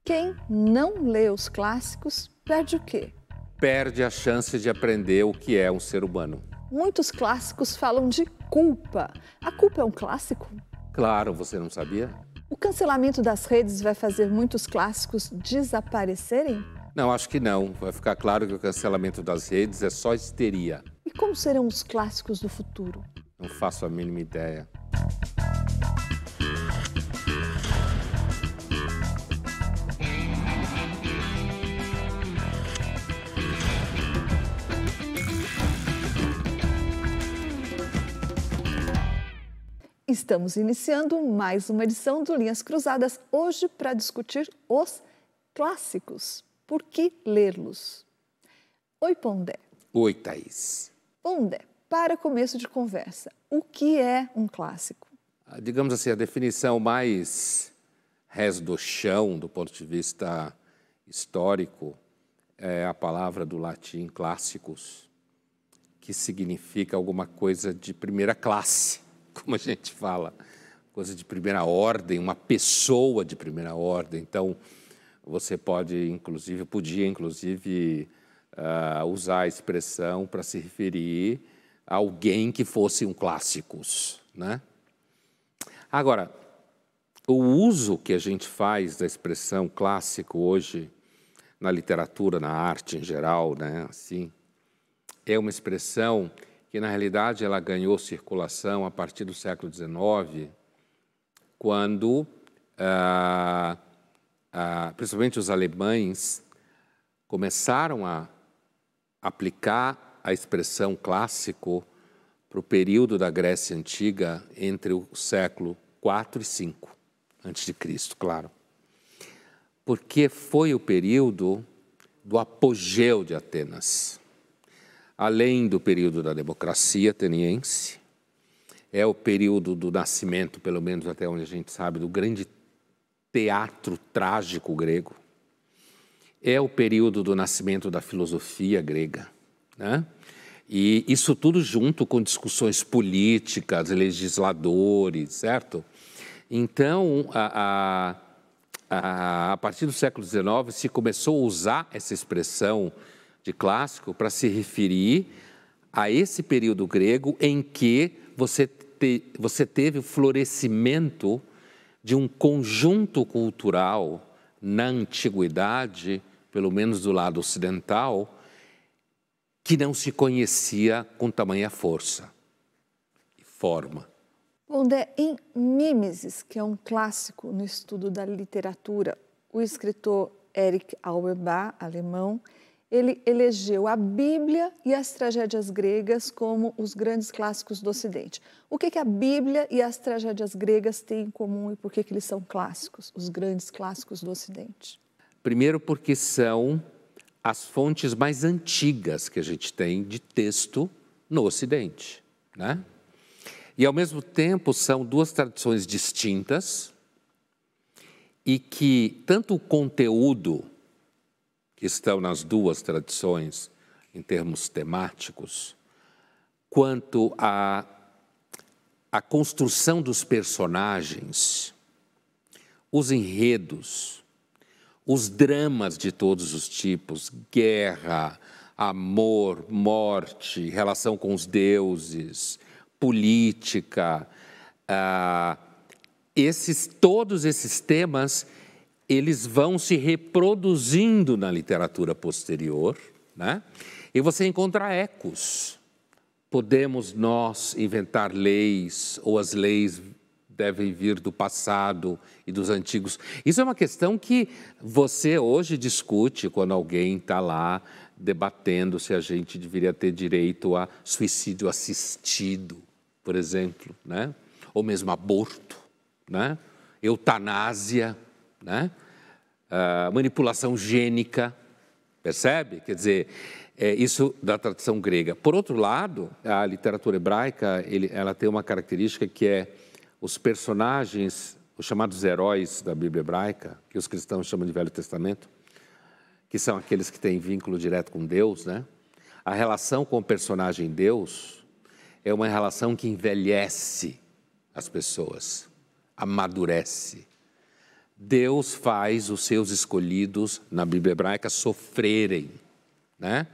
Quem não lê os clássicos perde o quê? Perde a chance de aprender o que é um ser humano. Muitos clássicos falam de culpa. A culpa é um clássico? Claro, você não sabia? O cancelamento das redes vai fazer muitos clássicos desaparecerem? Não, acho que não. Vai ficar claro que o cancelamento das redes é só histeria. E como serão os clássicos do futuro? Não faço a mínima ideia. Estamos iniciando mais uma edição do Linhas Cruzadas, hoje para discutir os clássicos. Por que lê-los? Oi, Pondé. Oi, Thaís. Pondé, para começo de conversa, o que é um clássico? Digamos assim, a definição mais res do chão, do ponto de vista histórico, é a palavra do latim classicus, que significa alguma coisa de primeira classe, como a gente fala, coisa de primeira ordem, uma pessoa de primeira ordem. Então, você podia inclusive usar a expressão para se referir a alguém que fosse um clássicos, né? Agora, o uso que a gente faz da expressão clássico hoje na literatura, na arte em geral, né, assim, é uma expressão que, na realidade, ela ganhou circulação a partir do século XIX, quando, principalmente os alemães, começaram a aplicar a expressão clássico para o período da Grécia Antiga entre o século IV e V, antes de Cristo, claro. Porque foi o período do apogeu de Atenas. Além do período da democracia ateniense, é o período do nascimento, pelo menos até onde a gente sabe, do grande teatro trágico grego. É o período do nascimento da filosofia grega, né? E isso tudo junto com discussões políticas, legisladores, certo? Então, a partir do século XIX, se começou a usar essa expressão de clássico para se referir a esse período grego em que você teve o florescimento de um conjunto cultural na antiguidade, pelo menos do lado ocidental, que não se conhecia com tamanha força e forma. Pondé, em Mimesis, que é um clássico no estudo da literatura, o escritor Erich Auerbach, alemão, ele elegeu a Bíblia e as tragédias gregas como os grandes clássicos do Ocidente. O que a Bíblia e as tragédias gregas têm em comum e por que eles são clássicos, os grandes clássicos do Ocidente? Primeiro porque são as fontes mais antigas que a gente tem de texto no Ocidente, né? E, ao mesmo tempo, são duas tradições distintas e que tanto o conteúdo que estão nas duas tradições, em termos temáticos, quanto a construção dos personagens, os enredos, os dramas de todos os tipos, guerra, amor, morte, relação com os deuses, política, todos esses temas, eles vão se reproduzindo na literatura posterior, né? E você encontra ecos. Podemos nós inventar leis, ou as leis devem vir do passado e dos antigos? Isso é uma questão que você hoje discute quando alguém está lá debatendo se a gente deveria ter direito a suicídio assistido, por exemplo, né? Ou mesmo aborto, né? Eutanásia, né? Manipulação gênica, percebe? Quer dizer, isso da tradição grega. Por outro lado, a literatura hebraica, ela tem uma característica que é os personagens, os chamados heróis da Bíblia hebraica, que os cristãos chamam de Velho Testamento, que são aqueles que têm vínculo direto com Deus, né? A relação com o personagem Deus é uma relação que envelhece as pessoas, amadurece. Deus faz os seus escolhidos, na Bíblia hebraica, sofrerem, né?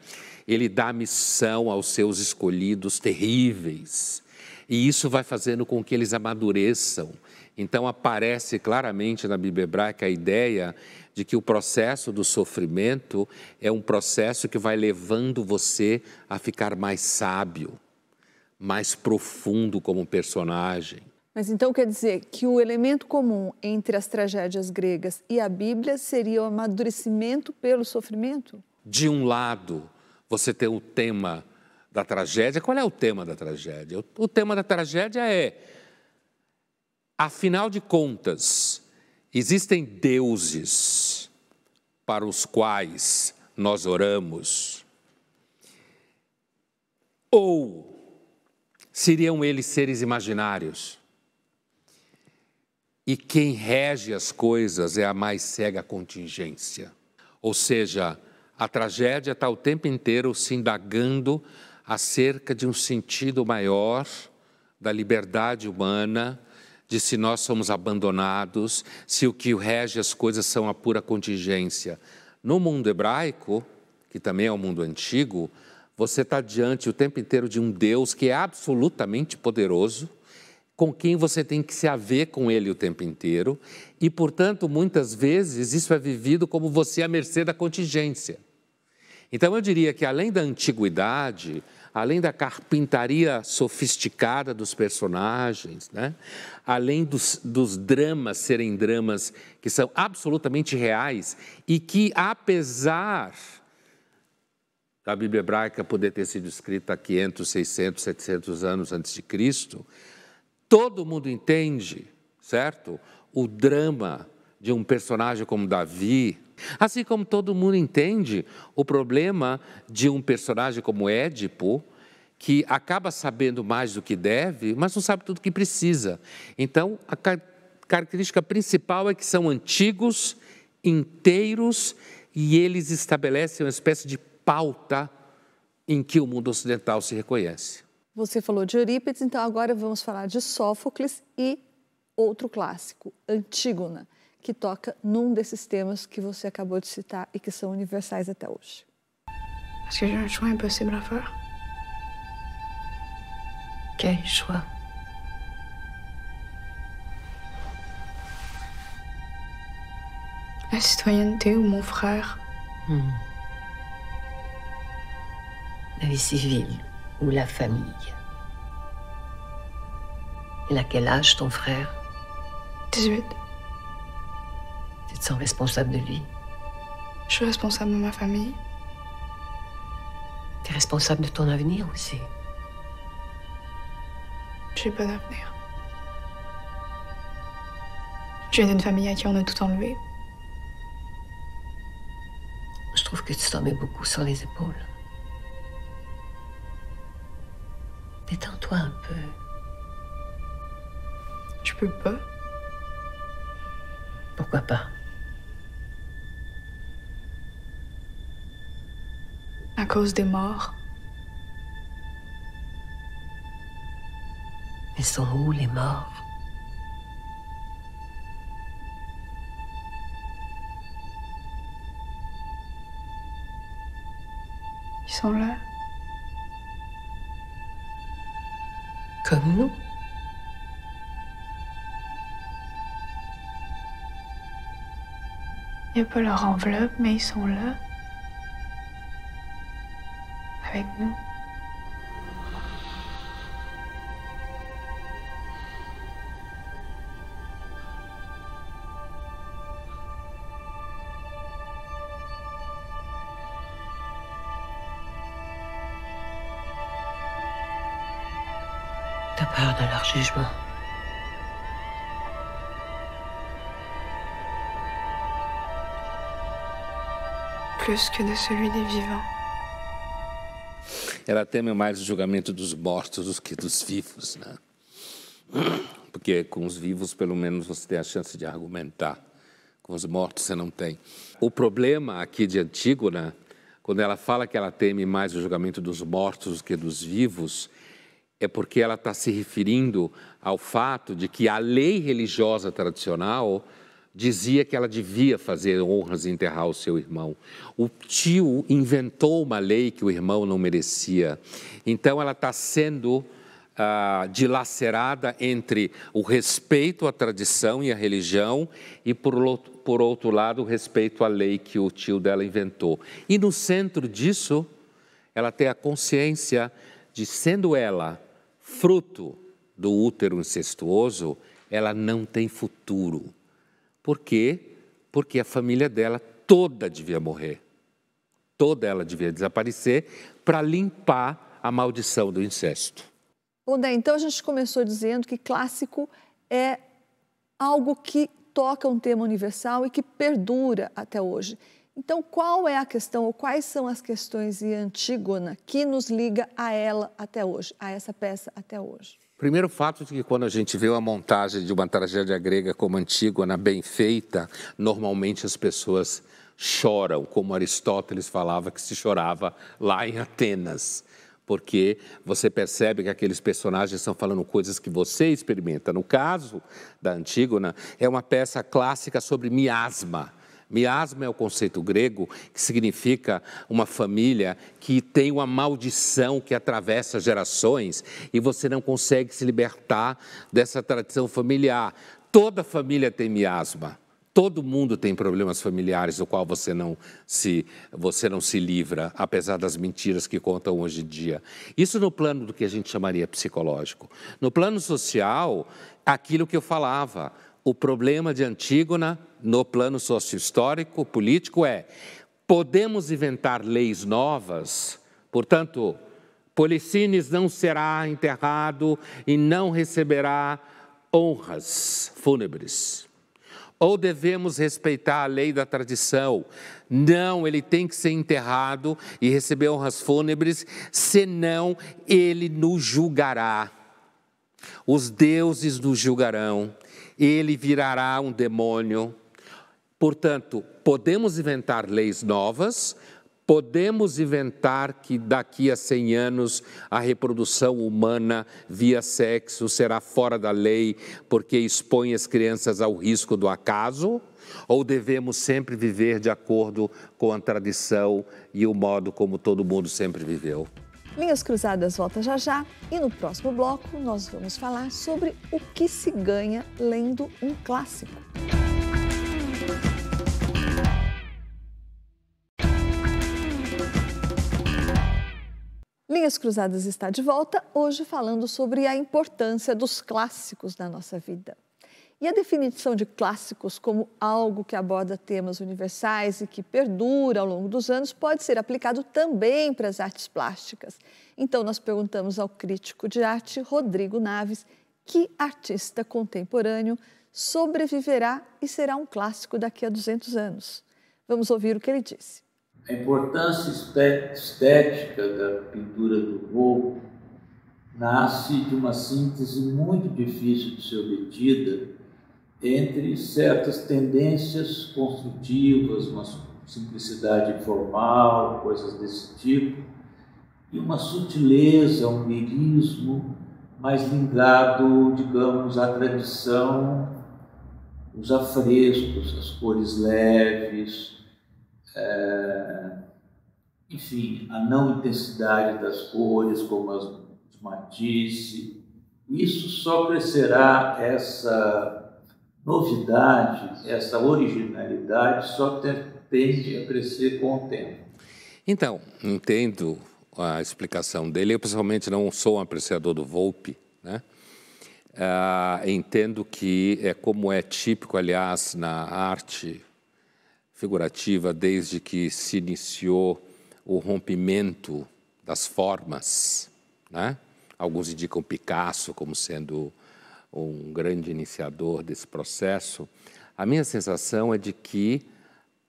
Ele dá missão aos seus escolhidos terríveis. E isso vai fazendo com que eles amadureçam. Então aparece claramente na Bíblia hebraica a ideia de que o processo do sofrimento é um processo que vai levando você a ficar mais sábio, mais profundo como personagem. Mas então quer dizer que o elemento comum entre as tragédias gregas e a Bíblia seria o amadurecimento pelo sofrimento? De um lado, você tem o tema da tragédia. Qual é o tema da tragédia? O tema da tragédia é, afinal de contas, existem deuses para os quais nós oramos? Ou seriam eles seres imaginários? E quem rege as coisas é a mais cega contingência. Ou seja, a tragédia está o tempo inteiro se indagando acerca de um sentido maior da liberdade humana, de se nós somos abandonados, se o que rege as coisas são a pura contingência. No mundo hebraico, que também é um mundo antigo, você está diante o tempo inteiro de um Deus que é absolutamente poderoso, com quem você tem que se haver com ele o tempo inteiro, e, portanto, muitas vezes isso é vivido como você à mercê da contingência. Então, eu diria que, além da antiguidade, além da carpintaria sofisticada dos personagens, né? Além dos dramas serem dramas que são absolutamente reais e que, apesar da Bíblia hebraica poder ter sido escrita há 500, 600, 700 anos antes de Cristo, todo mundo entende, certo? O drama de um personagem como Davi, assim como todo mundo entende o problema de um personagem como Édipo, que acaba sabendo mais do que deve, mas não sabe tudo o que precisa. Então, a característica principal é que são antigos, inteiros, e eles estabelecem uma espécie de pauta em que o mundo ocidental se reconhece. Você falou de Eurípides, então agora vamos falar de Sófocles e outro clássico, Antígona, que toca num desses temas que você acabou de citar e que são universais até hoje. Parce que j'ai un choix impossible à faire. Quel choix? La citoyenneté ou mon frère. La vie civile ou la famille? Il a quel âge ton frère? 18. Tu te sens responsable de lui? Je suis responsable de ma famille. Tu es responsable de ton avenir aussi. J'ai pas d'avenir. Je viens d'une famille à qui on a tout enlevé. Je trouve que tu t'en mets beaucoup sur les épaules. Détends-toi un peu. Je peux pas. Pourquoi pas? À cause des morts. Ils sont où, les morts? Ils sont là. Comme nous? Il n'y a pas leur enveloppe, mais ils sont là. Avec nous. T'as peur de leur jugement? Plus que de celui des vivants. Ela teme mais o julgamento dos mortos do que dos vivos, né? Porque com os vivos, pelo menos, você tem a chance de argumentar. Com os mortos, você não tem. O problema aqui de Antígona, quando ela fala que ela teme mais o julgamento dos mortos do que dos vivos, é porque ela está se referindo ao fato de que a lei religiosa tradicional dizia que ela devia fazer honras e enterrar o seu irmão. O tio inventou uma lei que o irmão não merecia. Então ela está sendo dilacerada entre o respeito à tradição e à religião e, por outro lado, o respeito à lei que o tio dela inventou. E no centro disso, ela tem a consciência de, sendo ela fruto do útero incestuoso, ela não tem futuro. Por quê? Porque a família dela toda devia morrer. Toda ela devia desaparecer para limpar a maldição do incesto. Bom, Dé, então a gente começou dizendo que clássico é algo que toca um tema universal e que perdura até hoje. Então, qual é a questão, ou quais são as questões em Antígona que nos liga a ela até hoje, a essa peça até hoje? Primeiro fato de que quando a gente vê uma montagem de uma tragédia grega como Antígona bem feita, normalmente as pessoas choram, como Aristóteles falava que se chorava lá em Atenas. Porque você percebe que aqueles personagens estão falando coisas que você experimenta. No caso da Antígona, é uma peça clássica sobre miasma. Miasma é o conceito grego que significa uma família que tem uma maldição que atravessa gerações e você não consegue se libertar dessa tradição familiar. Toda família tem miasma. Todo mundo tem problemas familiares do qual você não se livra, apesar das mentiras que contam hoje em dia. Isso no plano do que a gente chamaria psicológico. No plano social, aquilo que eu falava, o problema de Antígona, no plano socio-histórico, político, podemos inventar leis novas, portanto, Policínios não será enterrado e não receberá honras fúnebres. Ou devemos respeitar a lei da tradição? Não, ele tem que ser enterrado e receber honras fúnebres, senão ele nos julgará. Os deuses nos julgarão, ele virará um demônio. Portanto, podemos inventar leis novas, podemos inventar que daqui a 100 anos a reprodução humana via sexo será fora da lei porque expõe as crianças ao risco do acaso, ou devemos sempre viver de acordo com a tradição e o modo como todo mundo sempre viveu? Linhas Cruzadas volta já já e no próximo bloco nós vamos falar sobre o que se ganha lendo um clássico. Linhas Cruzadas está de volta, hoje falando sobre a importância dos clássicos na nossa vida. E a definição de clássicos como algo que aborda temas universais e que perdura ao longo dos anos pode ser aplicado também para as artes plásticas. Então, nós perguntamos ao crítico de arte Rodrigo Naves que artista contemporâneo sobreviverá e será um clássico daqui a 200 anos. Vamos ouvir o que ele disse. A importância estética da pintura do Volpe nasce de uma síntese muito difícil de ser obtida entre certas tendências construtivas, uma simplicidade formal, coisas desse tipo, e uma sutileza, um lirismo mais ligado, digamos, à tradição, os afrescos, as cores leves, enfim, a não intensidade das cores, como as de Matisse. Isso só crescerá, essa novidade, essa originalidade, só tende a crescer com o tempo. Então, entendo a explicação dele. Eu, pessoalmente, não sou um apreciador do Volpe, né? Entendo que como é típico, aliás, na arte figurativa, desde que se iniciou o rompimento das formas, né? Alguns indicam Picasso como sendo um grande iniciador desse processo. A minha sensação é de que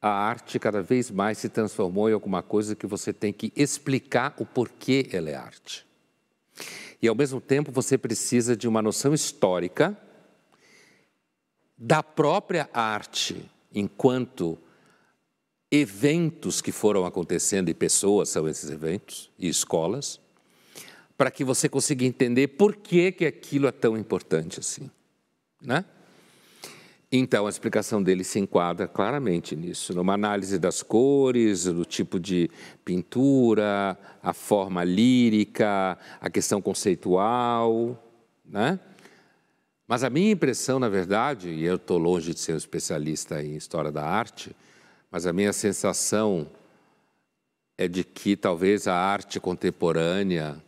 a arte cada vez mais se transformou em alguma coisa que você tem que explicar o porquê ela é arte. E, ao mesmo tempo, você precisa de uma noção histórica da própria arte enquanto eventos que foram acontecendo, e pessoas são esses eventos, e escolas, para que você consiga entender por que aquilo é tão importante assim, né? Então, a explicação dele se enquadra claramente nisso, numa análise das cores, do tipo de pintura, a forma lírica, a questão conceitual, né? Mas a minha impressão, na verdade, e eu estou longe de ser um especialista em história da arte, mas a minha sensação é de que talvez a arte contemporânea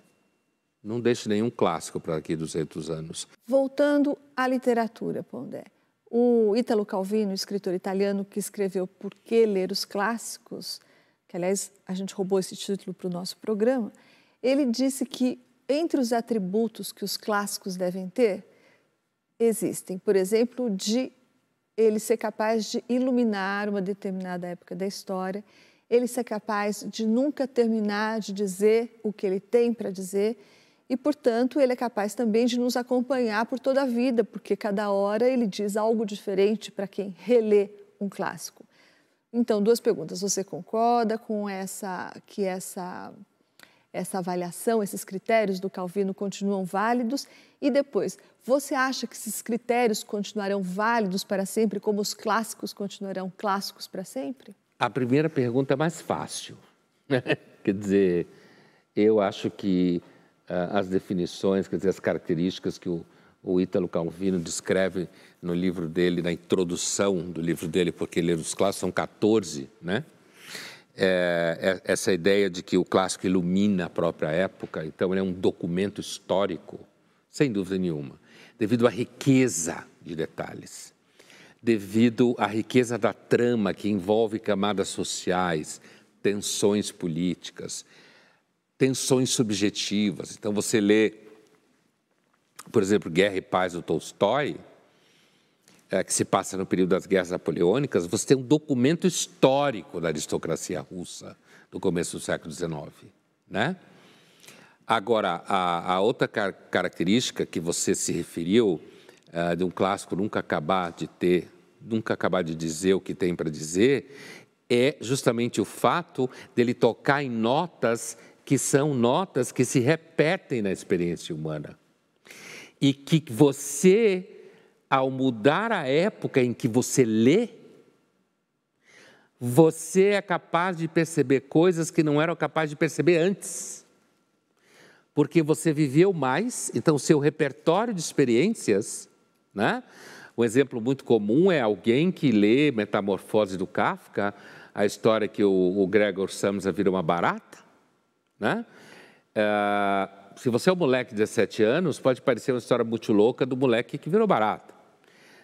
não deixe nenhum clássico para daqui a 200 anos. Voltando à literatura, Pondé. O Ítalo Calvino, escritor italiano que escreveu Por que Ler os Clássicos, que, aliás, a gente roubou esse título para o nosso programa, ele disse que entre os atributos que os clássicos devem ter, existem, por exemplo, de ele ser capaz de iluminar uma determinada época da história, ele ser capaz de nunca terminar de dizer o que ele tem para dizer e, portanto, ele é capaz também de nos acompanhar por toda a vida, porque cada hora ele diz algo diferente para quem relê um clássico. Então, duas perguntas. Você concorda com essa avaliação, esses critérios do Calvino continuam válidos? E depois, você acha que esses critérios continuarão válidos para sempre, como os clássicos continuarão clássicos para sempre? A primeira pergunta é mais fácil. Quer dizer, eu acho que as definições, quer dizer, as características que o Ítalo Calvino descreve no livro dele, na introdução do livro dele, porque ler os clássicos são 14, né? Essa ideia de que o clássico ilumina a própria época, então ele é um documento histórico, sem dúvida nenhuma, devido à riqueza de detalhes, devido à riqueza da trama que envolve camadas sociais, tensões políticas, tensões subjetivas. Então, você lê, por exemplo, Guerra e Paz do Tolstói, que se passa no período das guerras napoleônicas, você tem um documento histórico da aristocracia russa do começo do século XIX, né? Agora, a outra característica que você se referiu, de um clássico nunca acabar de dizer o que tem para dizer, é justamente o fato dele tocar em notas que são notas que se repetem na experiência humana. E que você, ao mudar a época em que você lê, você é capaz de perceber coisas que não eram capaz de perceber antes. Porque você viveu mais, então seu repertório de experiências, né? Um exemplo muito comum é alguém que lê Metamorfose do Kafka, a história que o Gregor Samsa vira uma barata, né? Se você é um moleque de 17 anos, pode parecer uma história muito louca do moleque que virou barata.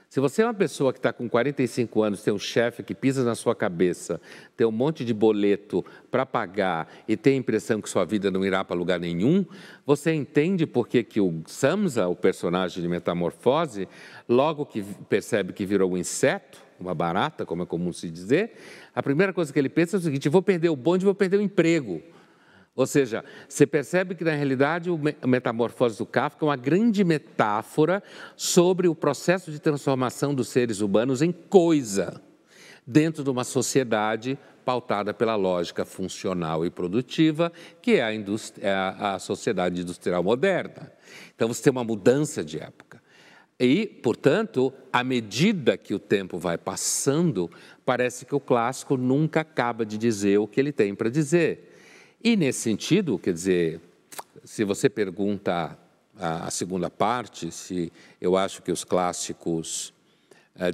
Se você é uma pessoa que está com 45 anos, tem um chefe que pisa na sua cabeça, tem um monte de boleto para pagar e tem a impressão que sua vida não irá para lugar nenhum, você entende por que o Samsa, o personagem de Metamorfose, logo que percebe que virou um inseto, uma barata, como é comum se dizer, a primeira coisa que ele pensa é o seguinte: vou perder o bonde, vou perder o emprego. Ou seja, você percebe que, na realidade, a Metamorfose do Kafka é uma grande metáfora sobre o processo de transformação dos seres humanos em coisa, dentro de uma sociedade pautada pela lógica funcional e produtiva, que é a sociedade industrial moderna. Então, você tem uma mudança de época. E, portanto, à medida que o tempo vai passando, parece que o clássico nunca acaba de dizer o que ele tem para dizer. E, nesse sentido, quer dizer, se você pergunta a segunda parte, se eu acho que os clássicos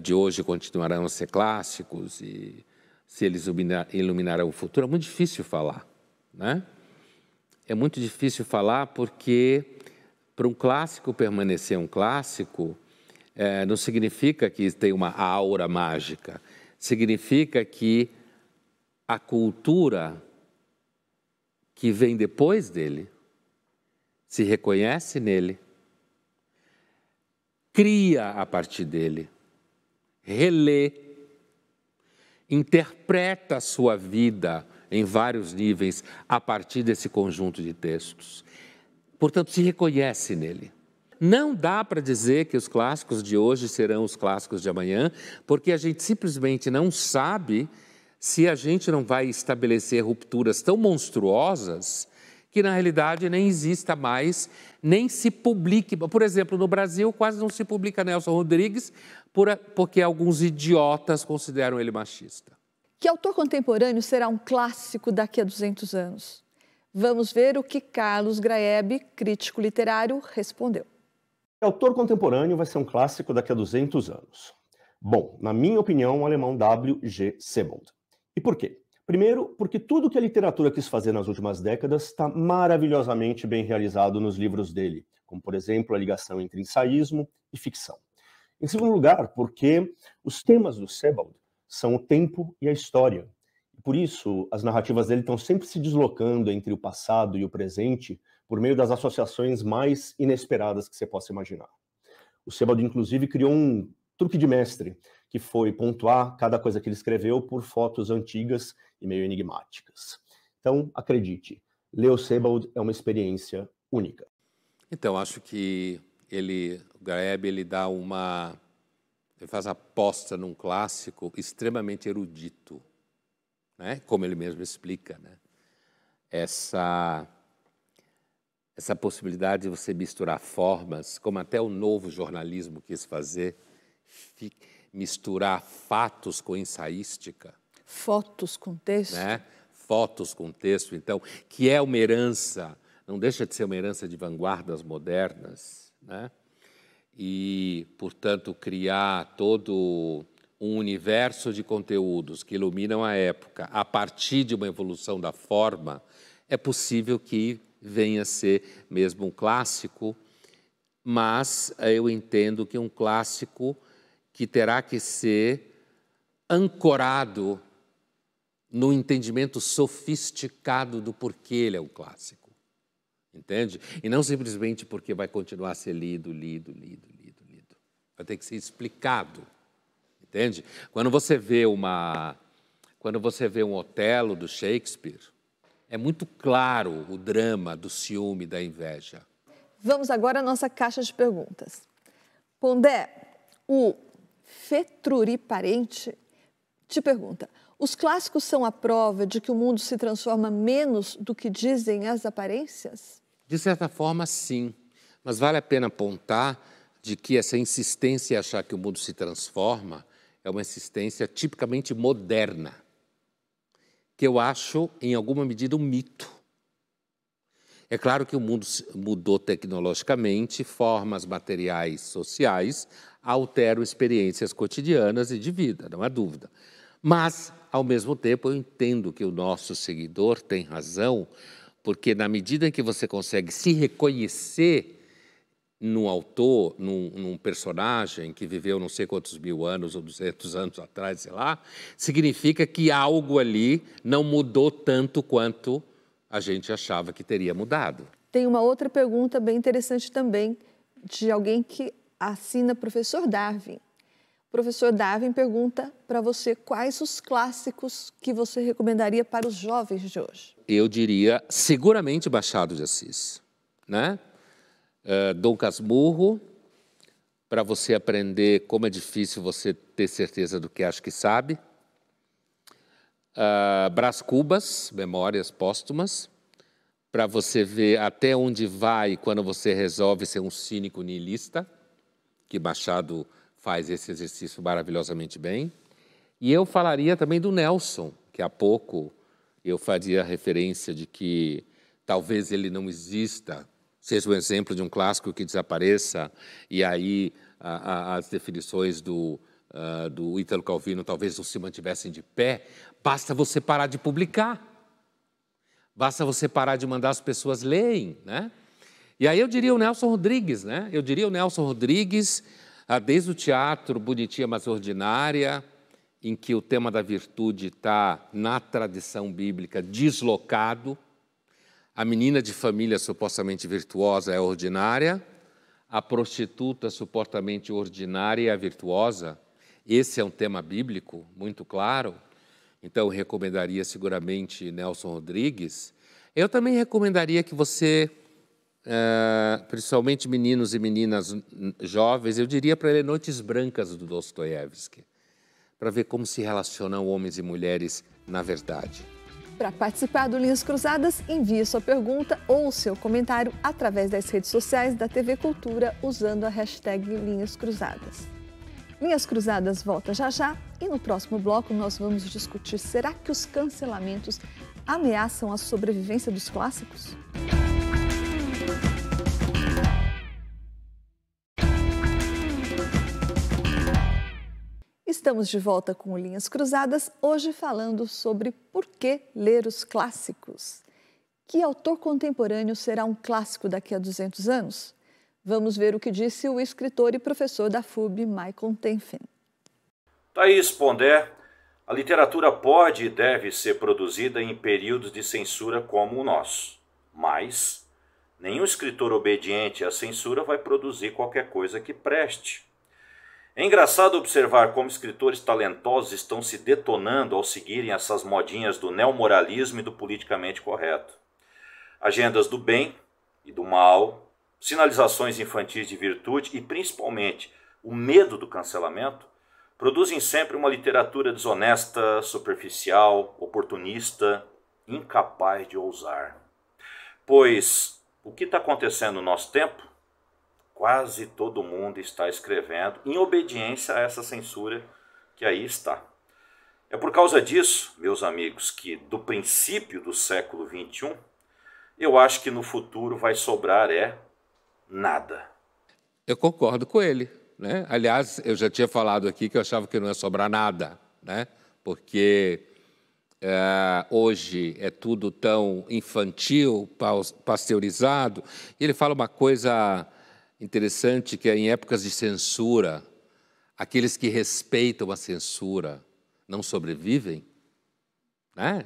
de hoje continuarão a ser clássicos e se eles iluminarão o futuro, é muito difícil falar, né? É muito difícil falar porque, para um clássico permanecer um clássico, não significa que tem uma aura mágica, significa que a cultura que vem depois dele, se reconhece nele, cria a partir dele, relê, interpreta a sua vida em vários níveis a partir desse conjunto de textos. Portanto, se reconhece nele. Não dá para dizer que os clássicos de hoje serão os clássicos de amanhã, porque a gente simplesmente não sabe se a gente não vai estabelecer rupturas tão monstruosas que, na realidade, nem exista mais, nem se publique. Por exemplo, no Brasil, quase não se publica Nelson Rodrigues, porque alguns idiotas consideram ele machista. Que autor contemporâneo será um clássico daqui a 200 anos? Vamos ver o que Carlos Graeb, crítico literário, respondeu. Que autor contemporâneo vai ser um clássico daqui a 200 anos? Bom, na minha opinião, o alemão W.G. Sebald. E por quê? Primeiro, porque tudo que a literatura quis fazer nas últimas décadas está maravilhosamente bem realizado nos livros dele, como, por exemplo, a ligação entre ensaísmo e ficção. Em segundo lugar, porque os temas do Sebald são o tempo e a história. Por isso, as narrativas dele estão sempre se deslocando entre o passado e o presente por meio das associações mais inesperadas que você possa imaginar. O Sebald, inclusive, criou um truque de mestre, que foi pontuar cada coisa que ele escreveu por fotos antigas e meio enigmáticas. Então, acredite, ler o Sebald é uma experiência única. Então, acho que o Graeb, ele faz aposta num clássico extremamente erudito, né? Como ele mesmo explica, né? Essa possibilidade de você misturar formas, como até o novo jornalismo quis fazer, misturar fatos com ensaística. Fotos com texto. Né? Fotos com texto, então, que é uma herança, não deixa de ser uma herança de vanguardas modernas, né? E, portanto, criar todo um universo de conteúdos que iluminam a época a partir de uma evolução da forma, é possível que venha a ser mesmo um clássico, mas eu entendo que um clássico que terá que ser ancorado no entendimento sofisticado do porquê ele é um clássico, entende? E não simplesmente porque vai continuar a ser lido. Vai ter que ser explicado, entende? Quando você vê um Otelo do Shakespeare, é muito claro o drama do ciúme, da inveja. Vamos agora à nossa caixa de perguntas. Pondé, o Fetruri Parente te pergunta: os clássicos são a prova de que o mundo se transforma menos do que dizem as aparências? De certa forma, sim. Mas vale a pena apontar de que essa insistência em achar que o mundo se transforma é uma insistência tipicamente moderna, que eu acho, em alguma medida, um mito. É claro que o mundo mudou tecnologicamente, formas materiais sociais alteram experiências cotidianas e de vida, não há dúvida. Mas, ao mesmo tempo, eu entendo que o nosso seguidor tem razão, porque na medida em que você consegue se reconhecer num autor, num personagem que viveu não sei quantos mil anos ou 200 anos atrás, sei lá, significa que algo ali não mudou tanto quanto a gente achava que teria mudado. Tem uma outra pergunta bem interessante também, de alguém que assina Professor Darwin. O professor Darwin pergunta para você quais os clássicos que você recomendaria para os jovens de hoje. Eu diria, seguramente, Machado de Assis, né? Dom Casmurro, para você aprender como é difícil você ter certeza do que acha que sabe. Brás Cubas, Memórias Póstumas, para você ver até onde vai quando você resolve ser um cínico niilista, que Machado faz esse exercício maravilhosamente bem. E eu falaria também do Nelson, que há pouco eu fazia referência de que talvez ele não exista, seja um exemplo de um clássico que desapareça, e aí as definições do Ítalo Calvino talvez não se mantivessem de pé. Basta você parar de publicar, basta você parar de mandar as pessoas lerem, né? E aí eu diria o Nelson Rodrigues, né? Eu diria o Nelson Rodrigues, desde o teatro Bonitinha Mas Ordinária, em que o tema da virtude está na tradição bíblica deslocado. A menina de família supostamente virtuosa é ordinária, a prostituta supostamente ordinária é virtuosa. Esse é um tema bíblico muito claro, então eu recomendaria seguramente Nelson Rodrigues. Eu também recomendaria que você, principalmente meninos e meninas jovens, eu diria para ler Noites Brancas do Dostoiévski, para ver como se relacionam homens e mulheres na verdade. Para participar do Linhas Cruzadas, envie sua pergunta ou o seu comentário através das redes sociais da TV Cultura usando a hashtag Linhas Cruzadas. Linhas Cruzadas volta já já e no próximo bloco nós vamos discutir: será que os cancelamentos ameaçam a sobrevivência dos clássicos? Estamos de volta com Linhas Cruzadas, hoje falando sobre por que ler os clássicos. Que autor contemporâneo será um clássico daqui a 200 anos? Vamos ver o que disse o escritor e professor da FUB, Michael Tenfen. Thaís Pondé, a literatura pode e deve ser produzida em períodos de censura como o nosso, mas nenhum escritor obediente à censura vai produzir qualquer coisa que preste. É engraçado observar como escritores talentosos estão se detonando ao seguirem essas modinhas do neomoralismo e do politicamente correto. Agendas do bem e do mal, sinalizações infantis de virtude e, principalmente, o medo do cancelamento, produzem sempre uma literatura desonesta, superficial, oportunista, incapaz de ousar. Pois o que está acontecendo no nosso tempo? Quase todo mundo está escrevendo em obediência a essa censura que aí está. É por causa disso, meus amigos, que do princípio do século XXI, eu acho que no futuro vai sobrar nada. Eu concordo com ele, né? Aliás, eu já tinha falado aqui que eu achava que não ia sobrar nada, né? Porque hoje é tudo tão infantil, pasteurizado. E ele fala uma coisa interessante, que é em épocas de censura, aqueles que respeitam a censura não sobrevivem, né?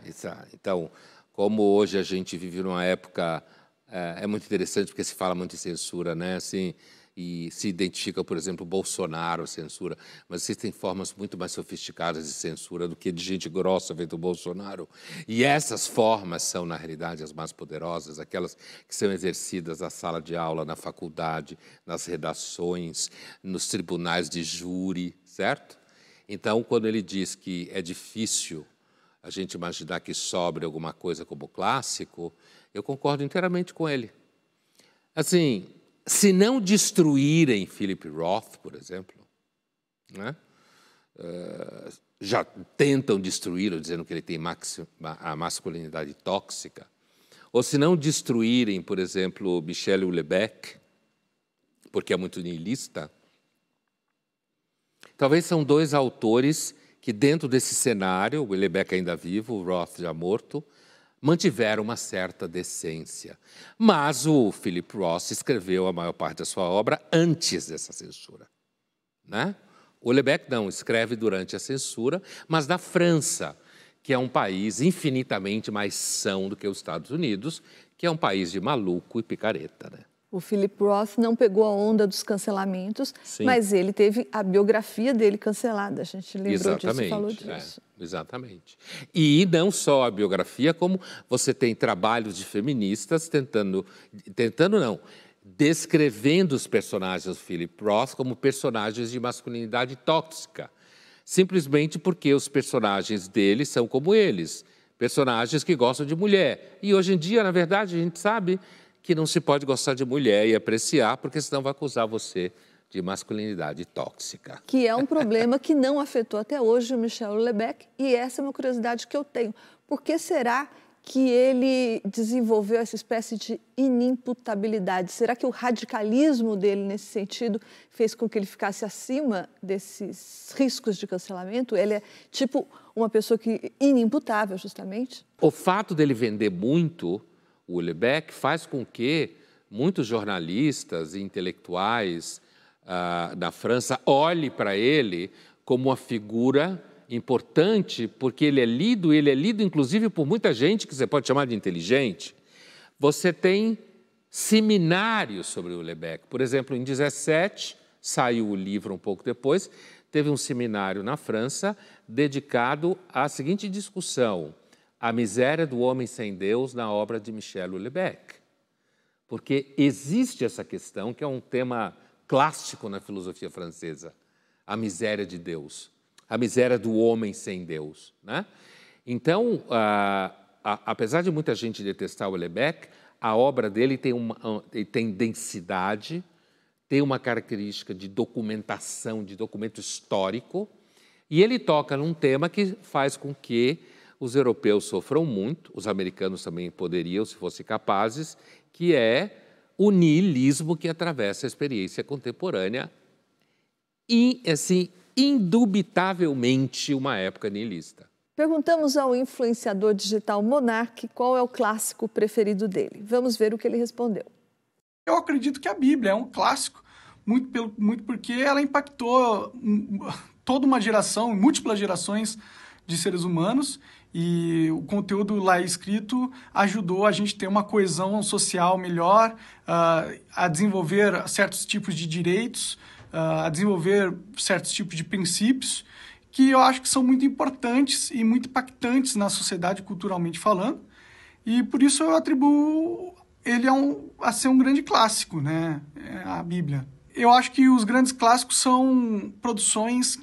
Então, como hoje a gente vive numa época, é muito interessante porque se fala muito em censura, né? Assim, e se identifica, por exemplo, Bolsonaro, a censura, mas existem formas muito mais sofisticadas de censura do que de gente grossa feito o Bolsonaro. E essas formas são, na realidade, as mais poderosas, aquelas que são exercidas na sala de aula, na faculdade, nas redações, nos tribunais de júri, certo? Então, quando ele diz que é difícil a gente imaginar que sobre alguma coisa como clássico, eu concordo inteiramente com ele. Assim, se não destruírem Philip Roth, por exemplo, né? Já tentam destruí-lo, dizendo que ele tem a masculinidade tóxica, ou se não destruírem, por exemplo, Michel Houellebecq, porque é muito niilista, talvez são dois autores que, dentro desse cenário, o Houellebecq ainda vivo, o Roth já morto, mantiveram uma certa decência. Mas o Philip Roth escreveu a maior parte da sua obra antes dessa censura, né? O Houellebecq não, escreve durante a censura, mas na França, que é um país infinitamente mais são do que os Estados Unidos, que é um país de maluco e picareta, né? O Philip Roth não pegou a onda dos cancelamentos, sim, mas ele teve a biografia dele cancelada. A gente lembrou disso e falou disso. Exatamente. E não só a biografia, como você tem trabalhos de feministas descrevendo os personagens do Philip Roth como personagens de masculinidade tóxica, simplesmente porque os personagens dele são como eles, personagens que gostam de mulher. E hoje em dia, na verdade, a gente sabe que não se pode gostar de mulher e apreciar, porque senão vai acusar você de masculinidade tóxica. Que é um problema que não afetou até hoje o Michel Houellebecq, e essa é uma curiosidade que eu tenho. Por que será que ele desenvolveu essa espécie de inimputabilidade? Será que o radicalismo dele, nesse sentido, fez com que ele ficasse acima desses riscos de cancelamento? Ele é tipo uma pessoa inimputável, justamente? O fato dele vender muito, o Houellebecq, faz com que muitos jornalistas e intelectuais na França olhem para ele como uma figura importante, porque ele é lido inclusive por muita gente que você pode chamar de inteligente. Você tem seminários sobre o Houellebecq. Por exemplo, em 17, saiu o livro um pouco depois, teve um seminário na França dedicado à seguinte discussão: a miséria do homem sem Deus na obra de Michel Houellebecq. Porque existe essa questão, que é um tema clássico na filosofia francesa, a miséria de Deus, a miséria do homem sem Deus, né? Então, apesar de muita gente detestar o Houellebecq, a obra dele tem densidade, tem uma característica de documentação, de documento histórico, e ele toca num tema que faz com que os europeus sofram muito, os americanos também poderiam, se fossem capazes, que é o niilismo que atravessa a experiência contemporânea e, assim, indubitavelmente uma época niilista. Perguntamos ao influenciador digital Monark qual é o clássico preferido dele. Vamos ver o que ele respondeu. Eu acredito que a Bíblia é um clássico, muito porque ela impactou toda uma geração, múltiplas gerações de seres humanos, e o conteúdo lá escrito ajudou a gente ter uma coesão social melhor, a desenvolver certos tipos de direitos, a desenvolver certos tipos de princípios, que eu acho que são muito importantes e muito impactantes na sociedade, culturalmente falando, e por isso eu atribuo ele a ser um grande clássico, né? A Bíblia. Eu acho que os grandes clássicos são produções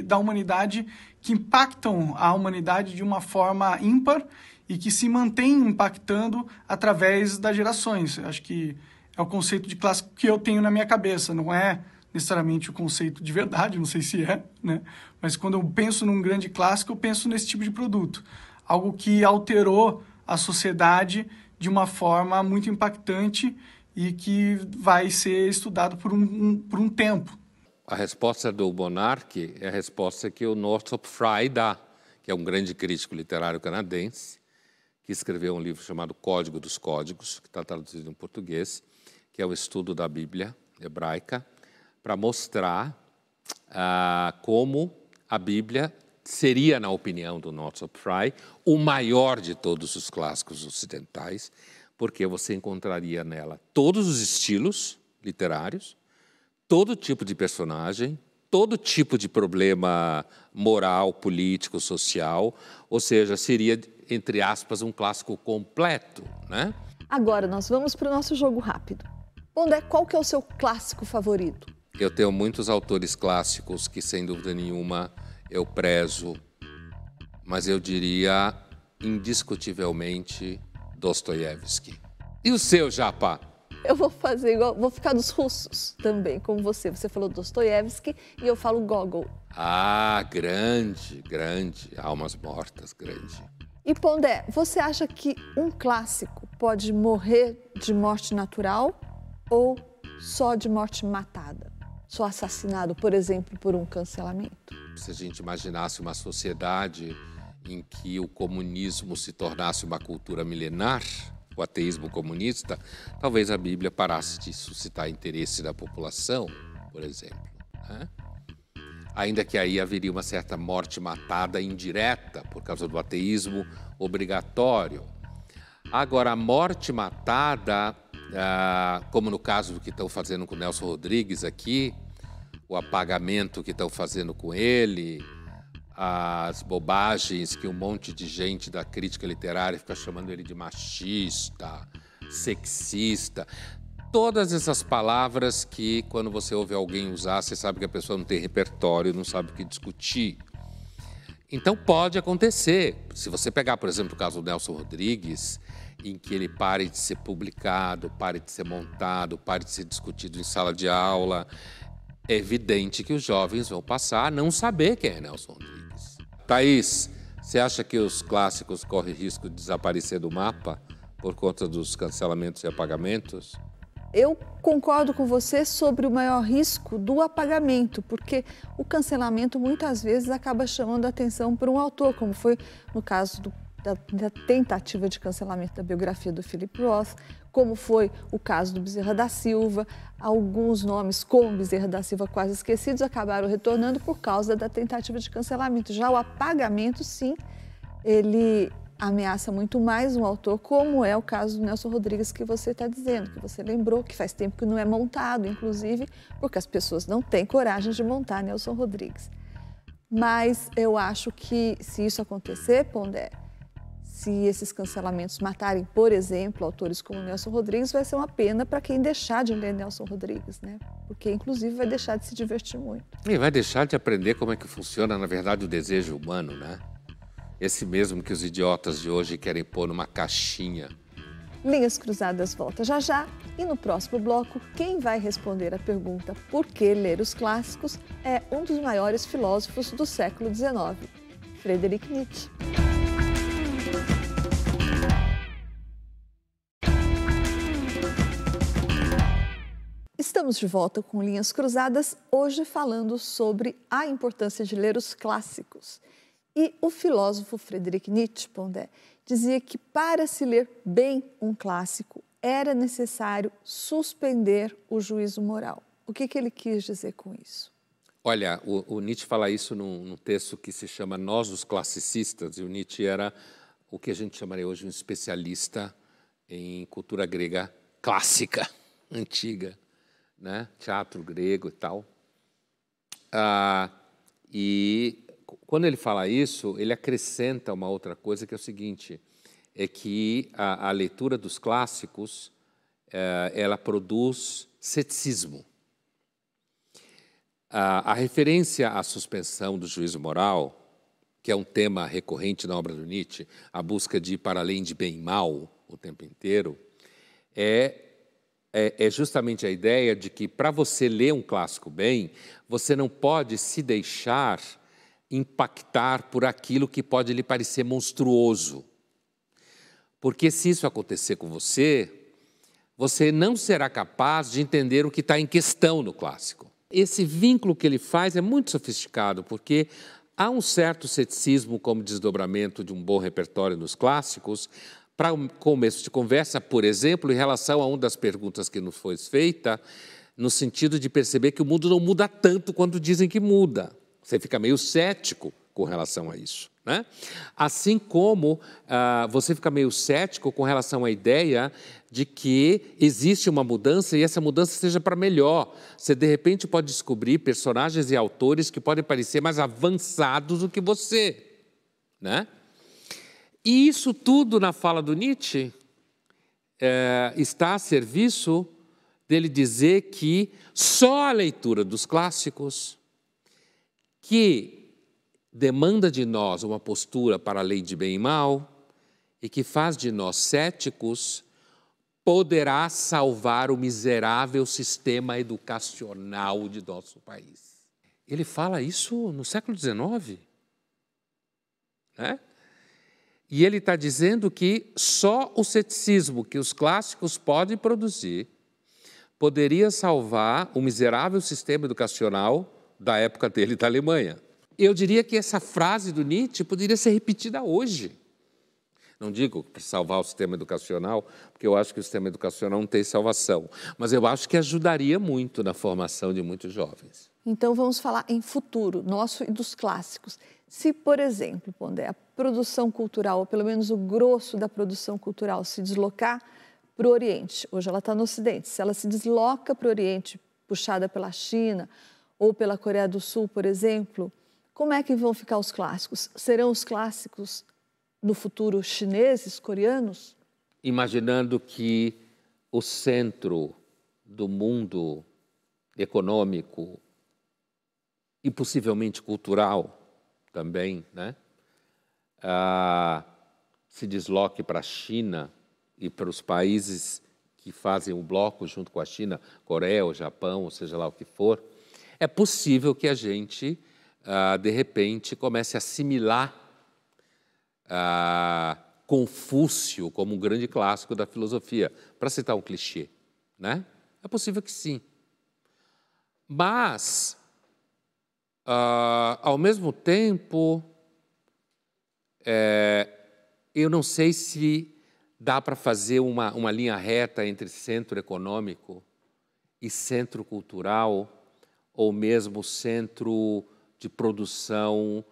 da humanidade que impactam a humanidade de uma forma ímpar e que se mantêm impactando através das gerações. Eu acho que é o conceito de clássico que eu tenho na minha cabeça, não é necessariamente o conceito de verdade, não sei se é, né? Mas quando eu penso num grande clássico, eu penso nesse tipo de produto. Algo que alterou a sociedade de uma forma muito impactante e que vai ser estudado por um tempo. A resposta do Monark é a resposta que o Northrop Frye dá, que é um grande crítico literário canadense, que escreveu um livro chamado Código dos Códigos, que está traduzido em português, que é o estudo da Bíblia hebraica, para mostrar como a Bíblia seria, na opinião do Northrop Frye, o maior de todos os clássicos ocidentais, porque você encontraria nela todos os estilos literários, todo tipo de personagem, todo tipo de problema moral, político, social, ou seja, seria, entre aspas, um clássico completo, né? Agora nós vamos para o nosso jogo rápido. Pondé, qual que é o seu clássico favorito? Eu tenho muitos autores clássicos que, sem dúvida nenhuma, eu prezo, mas eu diria, indiscutivelmente, Dostoiévski. E o seu, Japa? Eu vou fazer igual, vou ficar dos russos também, como você. Você falou Dostoiévski e eu falo Gogol. Ah, grande, grande. Almas Mortas, grande. E Pondé, você acha que um clássico pode morrer de morte natural ou só de morte matada? Só assassinado, por exemplo, por um cancelamento? Se a gente imaginasse uma sociedade em que o comunismo se tornasse uma cultura milenar, o ateísmo comunista, talvez a Bíblia parasse de suscitar interesse da população, por exemplo, né? Ainda que aí haveria uma certa morte matada indireta por causa do ateísmo obrigatório. Agora, a morte matada, como no caso do que estão fazendo com o Nelson Rodrigues aqui, o apagamento que estão fazendo com ele, as bobagens que um monte de gente da crítica literária fica chamando ele de machista, sexista. Todas essas palavras que, quando você ouve alguém usar, você sabe que a pessoa não tem repertório, não sabe o que discutir. Então pode acontecer. Se você pegar, por exemplo, o caso do Nelson Rodrigues, em que ele pare de ser publicado, pare de ser montado, pare de ser discutido em sala de aula, é evidente que os jovens vão passar a não saber quem é Nelson Rodrigues. Thaís, você acha que os clássicos correm risco de desaparecer do mapa por conta dos cancelamentos e apagamentos? Eu concordo com você sobre o maior risco do apagamento, porque o cancelamento muitas vezes acaba chamando a atenção por um autor, como foi no caso da tentativa de cancelamento da biografia do Philip Roth, como foi o caso do Bezerra da Silva. Alguns nomes, como Bezerra da Silva, quase esquecidos, acabaram retornando por causa da tentativa de cancelamento. Já o apagamento, sim, ele ameaça muito mais um autor, como é o caso do Nelson Rodrigues que você está dizendo, que você lembrou, que faz tempo que não é montado, inclusive, porque as pessoas não têm coragem de montar Nelson Rodrigues. Mas eu acho que, se isso acontecer, Pondé, se esses cancelamentos matarem, por exemplo, autores como Nelson Rodrigues, vai ser uma pena para quem deixar de ler Nelson Rodrigues, né? Porque, inclusive, vai deixar de se divertir muito. E vai deixar de aprender como é que funciona, na verdade, o desejo humano, né? Esse mesmo que os idiotas de hoje querem pôr numa caixinha. Linhas Cruzadas volta já já e no próximo bloco, quem vai responder a pergunta por que ler os clássicos é um dos maiores filósofos do século XIX, Friedrich Nietzsche. Estamos de volta com Linhas Cruzadas, hoje falando sobre a importância de ler os clássicos. E o filósofo Friedrich Nietzsche, Pondé, dizia que para se ler bem um clássico era necessário suspender o juízo moral. O que ele quis dizer com isso? Olha, o Nietzsche fala isso num texto que se chama Nós, os Classicistas, e o Nietzsche era o que a gente chamaria hoje um especialista em cultura grega clássica, antiga, né? Teatro grego e tal. E quando ele fala isso, ele acrescenta uma outra coisa, que é o seguinte, é que a leitura dos clássicos, ela produz ceticismo. A referência à suspensão do juízo moral, que é um tema recorrente na obra do Nietzsche, a busca de ir para além de bem e mal o tempo inteiro, é justamente a ideia de que, para você ler um clássico bem, você não pode se deixar impactar por aquilo que pode lhe parecer monstruoso. Porque se isso acontecer com você, você não será capaz de entender o que está em questão no clássico. Esse vínculo que ele faz é muito sofisticado, porque há um certo ceticismo como desdobramento de um bom repertório nos clássicos. Para começo de conversa, por exemplo, em relação a uma das perguntas que nos foi feita, no sentido de perceber que o mundo não muda tanto quanto dizem que muda. Você fica meio cético com relação a isso, né? Assim como você fica meio cético com relação à ideia de que existe uma mudança e essa mudança seja para melhor. Você, de repente, pode descobrir personagens e autores que podem parecer mais avançados do que você, né? E isso tudo na fala do Nietzsche está a serviço dele dizer que só a leitura dos clássicos, que demanda de nós uma postura para a lei de bem e mal e que faz de nós céticos, poderá salvar o miserável sistema educacional de nosso país. Ele fala isso no século XIX, né? E ele está dizendo que só o ceticismo que os clássicos podem produzir poderia salvar o miserável sistema educacional da época dele da Alemanha. Eu diria que essa frase do Nietzsche poderia ser repetida hoje. Não digo para salvar o sistema educacional, porque eu acho que o sistema educacional não tem salvação, mas eu acho que ajudaria muito na formação de muitos jovens. Então vamos falar em futuro, nosso e dos clássicos. Se, por exemplo, Pondé, a produção cultural, ou pelo menos o grosso da produção cultural, se deslocar para o Oriente, hoje ela está no Ocidente, se ela se desloca para o Oriente, puxada pela China ou pela Coreia do Sul, por exemplo, como é que vão ficar os clássicos? Serão os clássicos, no futuro, chineses, coreanos? Imaginando que o centro do mundo econômico e possivelmente cultural também, né, se desloque para a China e para os países que fazem o bloco junto com a China, Coreia ou Japão, ou seja lá o que for, é possível que a gente, de repente, comece a assimilar Confúcio como um grande clássico da filosofia, para citar um clichê, né? É possível que sim. Mas, ao mesmo tempo, eu não sei se dá para fazer uma linha reta entre centro econômico e centro cultural, ou mesmo centro de produção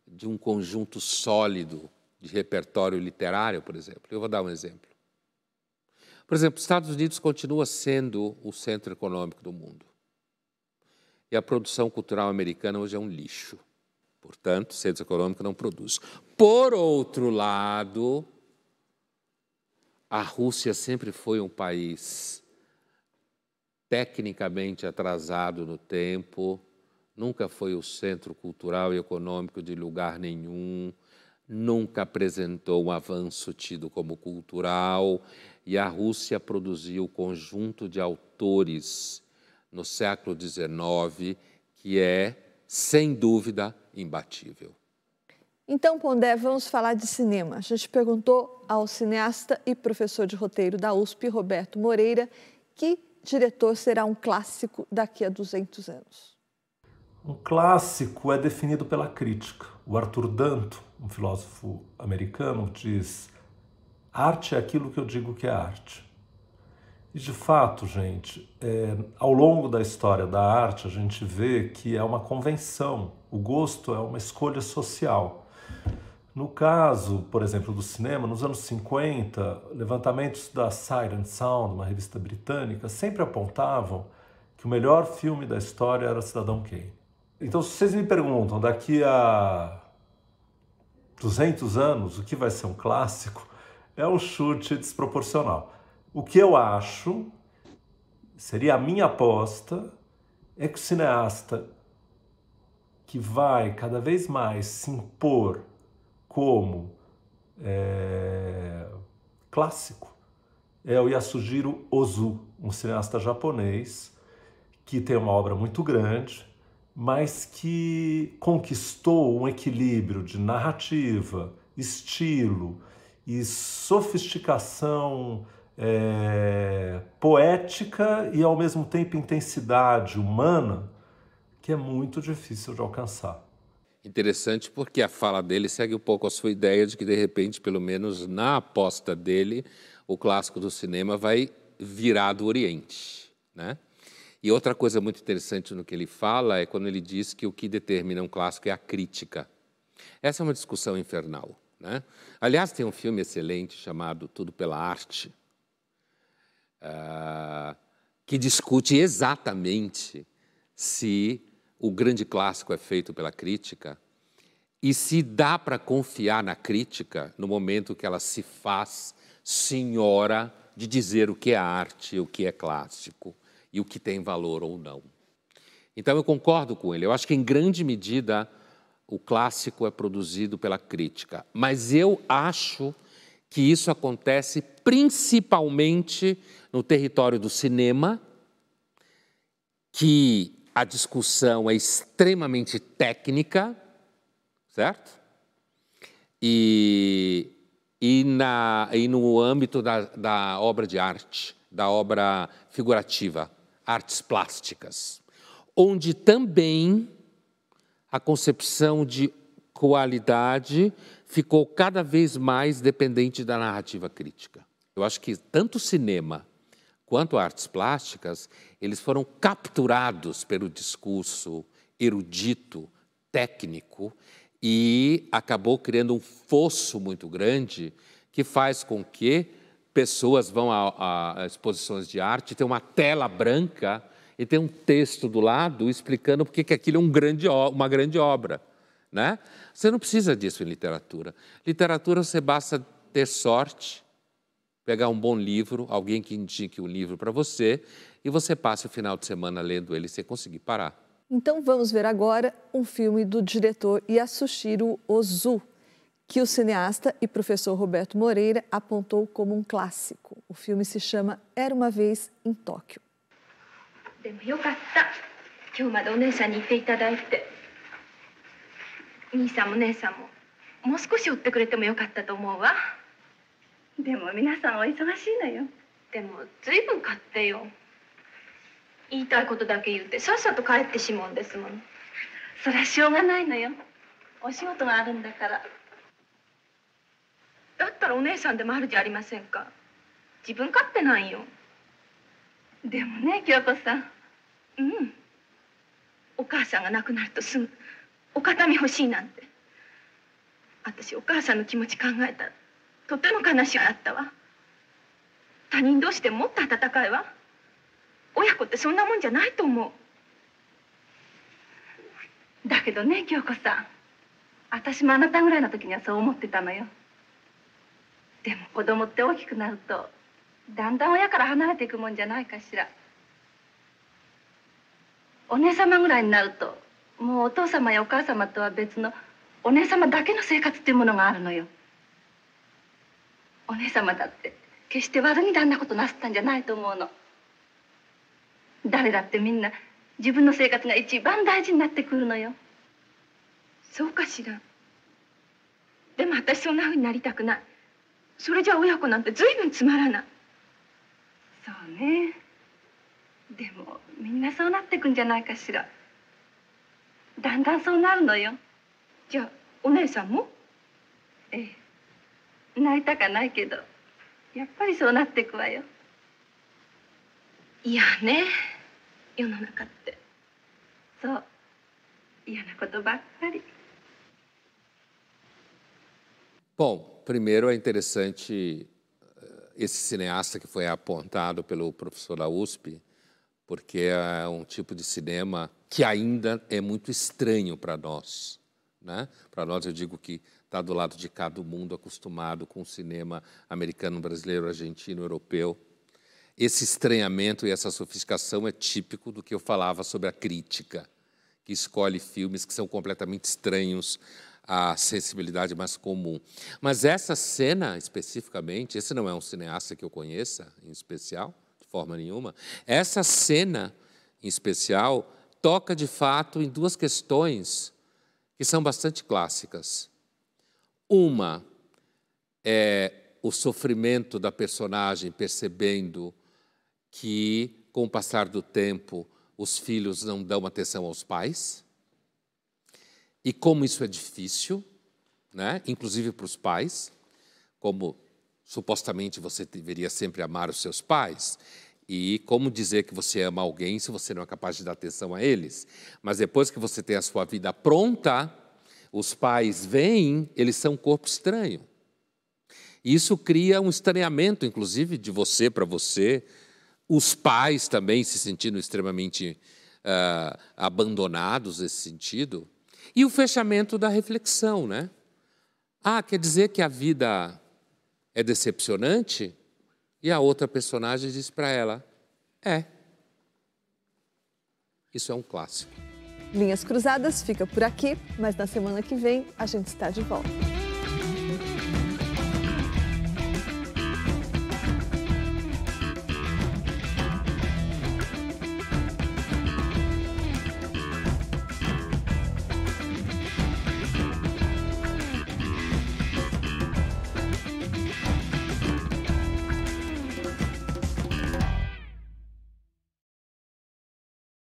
de um conjunto sólido de repertório literário, por exemplo. Eu vou dar um exemplo. Por exemplo, os Estados Unidos continua sendo o centro econômico do mundo. E a produção cultural americana hoje é um lixo. Portanto, o centro econômico não produz. Por outro lado, a Rússia sempre foi um país tecnicamente atrasado no tempo, nunca foi o centro cultural e econômico de lugar nenhum, nunca apresentou um avanço tido como cultural, e a Rússia produziu um conjunto de autores no século XIX que é, sem dúvida, imbatível. Então, Pondé, vamos falar de cinema. A gente perguntou ao cineasta e professor de roteiro da USP, Roberto Moreira, que diretor será um clássico daqui a 200 anos. Um clássico é definido pela crítica. O Arthur Danto, um filósofo americano, diz: arte é aquilo que eu digo que é arte. E, de fato, gente, ao longo da história da arte, a gente vê que é uma convenção. O gosto é uma escolha social. No caso, por exemplo, do cinema, nos anos 50, levantamentos da Sight & Sound, uma revista britânica, sempre apontavam que o melhor filme da história era Cidadão Kane. Então, se vocês me perguntam, daqui a 200 anos, o que vai ser um clássico, é um chute desproporcional. O que eu acho, seria a minha aposta, é que o cineasta que vai cada vez mais se impor como clássico é o Yasujiro Ozu, um cineasta japonês que tem uma obra muito grande, mas que conquistou um equilíbrio de narrativa, estilo e sofisticação poética e, ao mesmo tempo, intensidade humana, que é muito difícil de alcançar. Interessante porque a fala dele segue um pouco a sua ideia de que, de repente, pelo menos na aposta dele, o clássico do cinema vai virar do Oriente, né? E outra coisa muito interessante no que ele fala é quando ele diz que o que determina um clássico é a crítica. Essa é uma discussão infernal, né? Aliás, tem um filme excelente chamado Tudo pela Arte, que discute exatamente se o grande clássico é feito pela crítica e se dá para confiar na crítica no momento que ela se faz senhora de dizer o que é arte, o que é clássico e o que tem valor ou não. Então, eu concordo com ele. Eu acho que, em grande medida, o clássico é produzido pela crítica. Mas eu acho que isso acontece principalmente no território do cinema, que a discussão é extremamente técnica, certo? E no âmbito da obra de arte, da obra figurativa, artes plásticas, onde também a concepção de qualidade ficou cada vez mais dependente da narrativa crítica. Eu acho que tanto o cinema quanto artes plásticas, eles foram capturados pelo discurso erudito, técnico, e acabou criando um fosso muito grande que faz com que pessoas vão a exposições de arte, tem uma tela branca e tem um texto do lado explicando por que aquilo é uma grande obra, né? Você não precisa disso em literatura. Literatura, você basta ter sorte, pegar um bom livro, alguém que indique um livro para você, e você passa o final de semana lendo ele sem conseguir parar. Então vamos ver agora um filme do diretor Yasushiro Ozu, que o cineasta e professor Roberto Moreira apontou como um clássico. O filme se chama Era uma Vez em Tóquio. でもよかった。今日までお姉さんにいていただいて。兄さんも姉さんももう少し追ってくれてもよかったと思うわ。でも皆さんお忙しいのよ。でも随分買ってよ。言いたいことだけ言ってさっさと帰ってしまうんですもの。そりゃしょうがないのよ。お仕事があるんだから。だったらお姉さんでもあるじゃありませんか。自分勝手なんよ。でもね、京子さん。お母さんが亡くなるとすぐお形見欲しいなんて。私お母さんの気持ち考えたらとても悲しくなったわ。他人同士でもっと温かいわ。親子ってそんなもんじゃないと思う。だけどね、京子さん。私もあなたぐらいの時にはそう思ってたのよ。でも子供って大きくなるとだんだん親から離れていくもんじゃないかしら。お姉様ぐらいになるともうお父様やお母様とは別のお姉様だけの生活っていうものがあるのよ。お姉様だって決して悪気であんなことなすったんじゃないと思うの。誰だってみんな自分の生活が一番大事になってくるのよ。そうかしら。でも私そんな風になりたくない。それじゃ親子なんて随分つまらない。そうね。でもみんなそうなってくんじゃないかしら。だんだんそうなるのよ。じゃあお姉さんも？ええ。なりたかないけどやっぱりそうなってくわよ。いやね、世の中ってそう嫌なことばっかり。Bom, primeiro é interessante esse cineasta que foi apontado pelo professor da USP, porque é um tipo de cinema que ainda é muito estranho para nós, né? Para nós, eu digo que está do lado de cá do mundo, acostumado com o cinema americano, brasileiro, argentino, europeu. Esse estranhamento e essa sofisticação é típico do que eu falava sobre a crítica, que escolhe filmes que são completamente estranhos à sensibilidade mais comum. Mas essa cena, especificamente, esse não é um cineasta que eu conheça, em especial, de forma nenhuma, essa cena, em especial, toca, de fato, em duas questões que são bastante clássicas. Uma é o sofrimento da personagem percebendo que, com o passar do tempo, os filhos não dão atenção aos pais. E como isso é difícil, né? Inclusive para os pais, como supostamente você deveria sempre amar os seus pais, e como dizer que você ama alguém se você não é capaz de dar atenção a eles. Mas depois que você tem a sua vida pronta, os pais vêm, eles são um corpo estranho. E isso cria um estranhamento, inclusive, de você para você, os pais também se sentindo extremamente abandonados nesse sentido. E o fechamento da reflexão, né? Ah, quer dizer que a vida é decepcionante? E a outra personagem diz para ela, é. Isso é um clássico. Linhas Cruzadas fica por aqui, mas na semana que vem a gente está de volta.